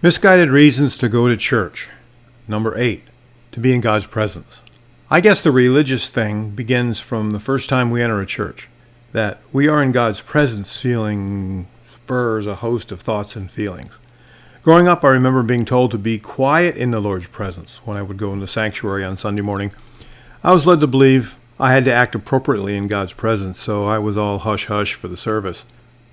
Misguided reasons to go to church. Number 8, to be in God's presence. I guess the religious thing begins from the first time we enter a church, that we are in God's presence feeling spurs a host of thoughts and feelings. Growing up, I remember being told to be quiet in the Lord's presence when I would go in the sanctuary on Sunday morning. I was led to believe I had to act appropriately in God's presence, so I was all hush-hush for the service.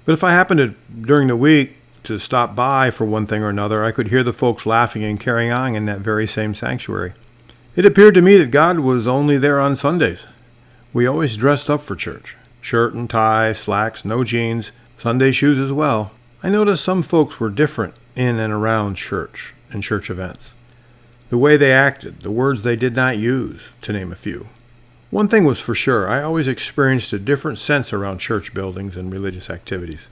But if I happened to, during the week, to stop by for one thing or another, I could hear the folks laughing and carrying on in that very same sanctuary. It appeared to me that God was only there on Sundays. We always dressed up for church. Shirt and tie, slacks, no jeans, Sunday shoes as well. I noticed some folks were different in and around church and church events. The way they acted, the words they did not use, to name a few. One thing was for sure, I always experienced a different sense around church buildings and religious activities.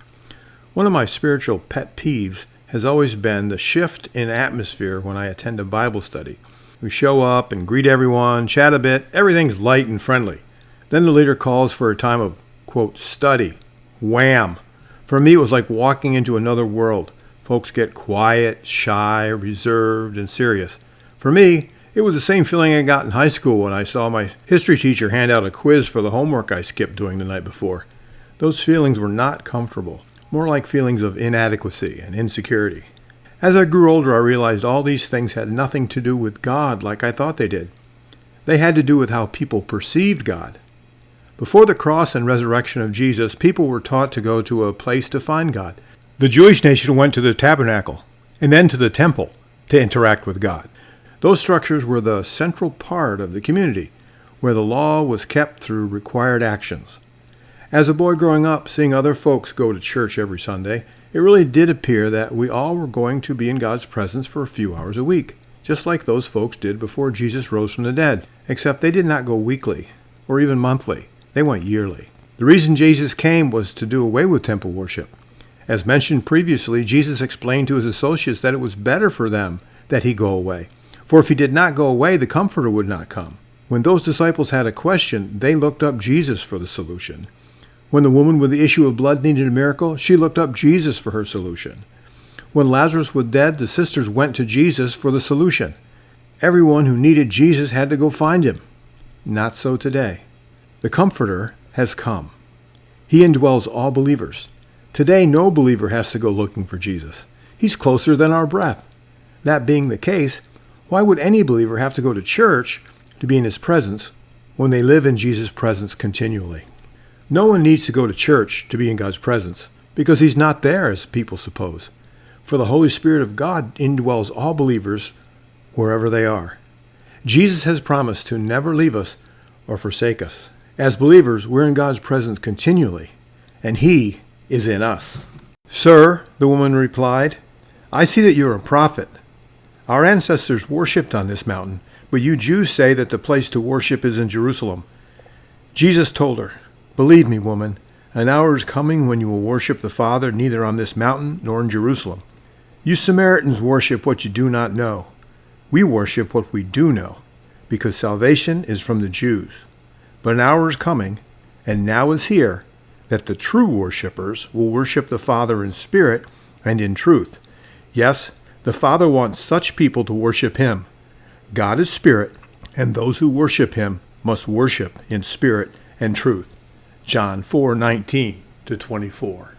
One of my spiritual pet peeves has always been the shift in atmosphere when I attend a Bible study. We show up and greet everyone, chat a bit, everything's light and friendly. Then the leader calls for a time of, quote, study. Wham! For me, it was like walking into another world. Folks get quiet, shy, reserved, and serious. For me, it was the same feeling I got in high school when I saw my history teacher hand out a quiz for the homework I skipped doing the night before. Those feelings were not comfortable. More like feelings of inadequacy and insecurity. As I grew older, I realized all these things had nothing to do with God like I thought they did. They had to do with how people perceived God. Before the cross and resurrection of Jesus, people were taught to go to a place to find God. The Jewish nation went to the tabernacle and then to the temple to interact with God. Those structures were the central part of the community, where the law was kept through required actions. As a boy growing up, seeing other folks go to church every Sunday, it really did appear that we all were going to be in God's presence for a few hours a week, just like those folks did before Jesus rose from the dead, except they did not go weekly or even monthly. They went yearly. The reason Jesus came was to do away with temple worship. As mentioned previously, Jesus explained to his associates that it was better for them that he go away. For if he did not go away, the Comforter would not come. When those disciples had a question, they looked up Jesus for the solution. When the woman with the issue of blood needed a miracle, she looked up Jesus for her solution. When Lazarus was dead, the sisters went to Jesus for the solution. Everyone who needed Jesus had to go find him. Not so today. The Comforter has come. He indwells all believers. Today, no believer has to go looking for Jesus. He's closer than our breath. That being the case, why would any believer have to go to church to be in his presence when they live in Jesus' presence continually? No one needs to go to church to be in God's presence because he's not there as people suppose. For the Holy Spirit of God indwells all believers wherever they are. Jesus has promised to never leave us or forsake us. As believers, we're in God's presence continually, and he is in us. Sir, the woman replied, I see that you're a prophet. Our ancestors worshipped on this mountain, but you Jews say that the place to worship is in Jerusalem. Jesus told her, Believe me, woman, an hour is coming when you will worship the Father neither on this mountain nor in Jerusalem. You Samaritans worship what you do not know. We worship what we do know, because salvation is from the Jews. But an hour is coming, and now is here, that the true worshipers will worship the Father in spirit and in truth. Yes, the Father wants such people to worship him. God is spirit, and those who worship him must worship in spirit and truth. John 4:19-24.